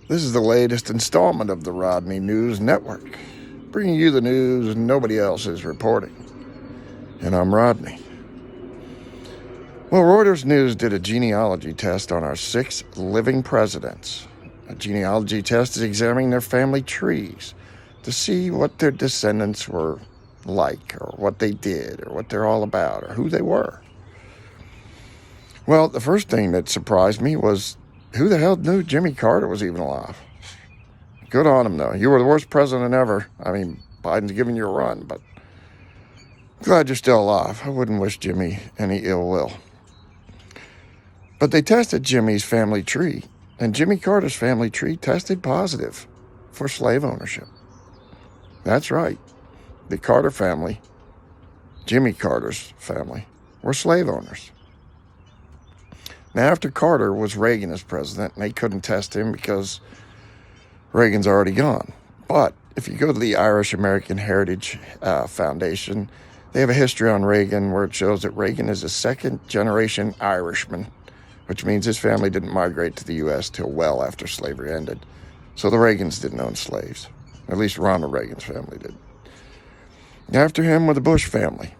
This is the latest installment of the Rodney News Network, bringing you the news nobody else is reporting. And I'm Rodney. Well, Reuters News did a genealogy test on our 6 living presidents. A genealogy test is examining their family trees to see what their descendants were like, or what they did, or what they're all about, or who they were. Well, the first thing that surprised me was who the hell knew Jimmy Carter was even alive? Good on him, though. You were the worst president ever. I mean, Biden's giving you a run, but glad you're still alive. I wouldn't wish Jimmy any ill will. But they tested Jimmy's family tree, and Jimmy Carter's family tree tested positive for slave ownership. That's right. The Carter family, Jimmy Carter's family, were slave owners. Now, after Carter was Reagan as president, and they couldn't test him because Reagan's already gone. But if you go to the Irish American Heritage Foundation, they have a history on Reagan where it shows that Reagan is a second-generation Irishman, which means his family didn't migrate to the U.S. till well after slavery ended. So the Reagans didn't own slaves. At least Ronald Reagan's family did. After him were the Bush family.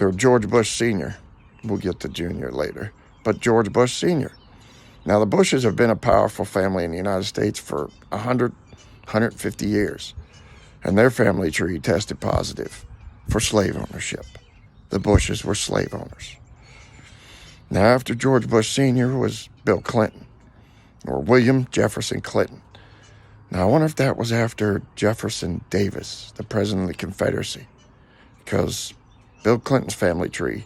Or George Bush Sr. We'll get to Jr. later. But George Bush Sr. Now, the Bushes have been a powerful family in the United States for 150 years. And their family tree tested positive for slave ownership. The Bushes were slave owners. Now, after George Bush Sr. was Bill Clinton, or William Jefferson Clinton. Now, I wonder if that was after Jefferson Davis, the president of the Confederacy, because Bill Clinton's family tree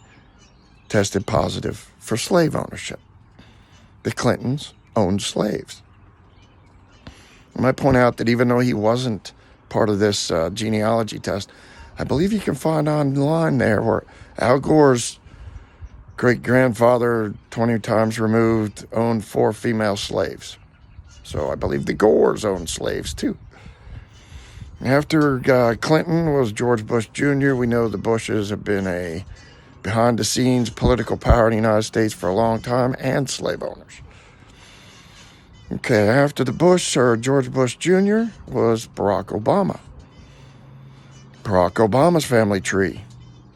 tested positive for slave ownership. The Clintons owned slaves. I might point out that even though he wasn't part of this genealogy test, I believe you can find online there where Al Gore's great-grandfather, 20 times removed, owned 4 female slaves. So I believe the Gores owned slaves too. After Clinton was George Bush Jr., we know the Bushes have been a behind-the-scenes political power in the United States for a long time, and slave owners. Okay, after the Bush, or George Bush Jr., was Barack Obama. Barack Obama's family tree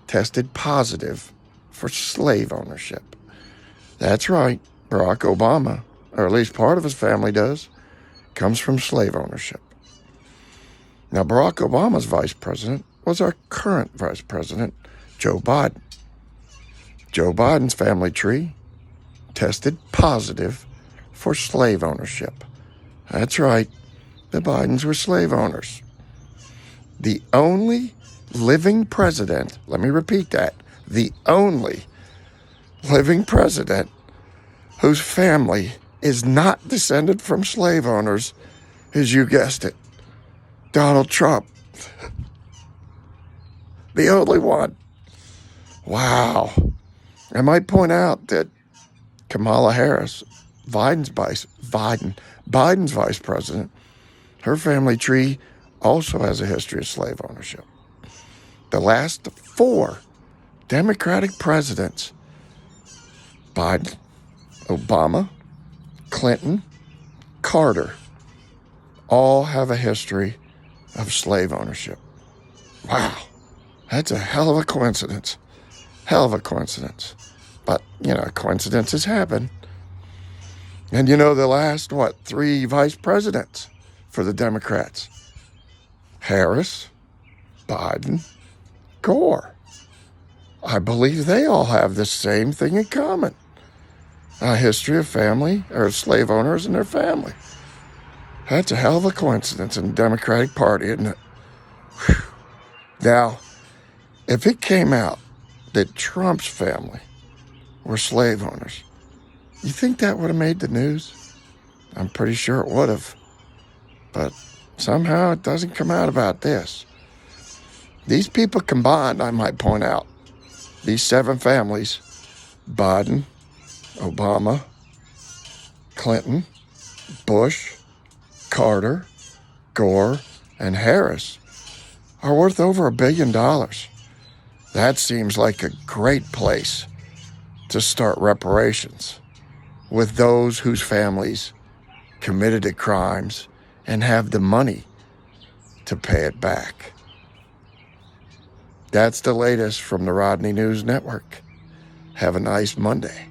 tested positive for slave ownership. That's right, Barack Obama, or at least part of his family does, comes from slave ownership. Now, Barack Obama's vice president was our current vice president, Joe Biden. Joe Biden's family tree tested positive for slave ownership. That's right, the Bidens were slave owners. The only living president, let me repeat that, the only living president whose family is not descended from slave owners is, you guessed it, Donald Trump. The only one. Wow. I might point out that Kamala Harris, Biden's vice president, her family tree also has a history of slave ownership. The last 4 Democratic presidents, Biden, Obama, Clinton, Carter, all have a history of slave ownership. Wow, that's a hell of a coincidence. Hell of a coincidence. But, coincidences happen. And the last, 3 vice presidents for the Democrats? Harris, Biden, Gore. I believe they all have the same thing in common. A history of family, or slave owners and their family. That's a hell of a coincidence in the Democratic Party, isn't it? Whew. Now, if it came out that Trump's family were slave owners, you think that would have made the news? I'm pretty sure it would have. But somehow it doesn't come out about this. These people combined, I might point out, these 7 families, Biden, Obama, Clinton, Bush, Carter, Gore, and Harris, are worth over $1 billion. That seems like a great place to start reparations with those whose families committed the crimes and have the money to pay it back. That's the latest from the Rodney News Network. Have a nice Monday.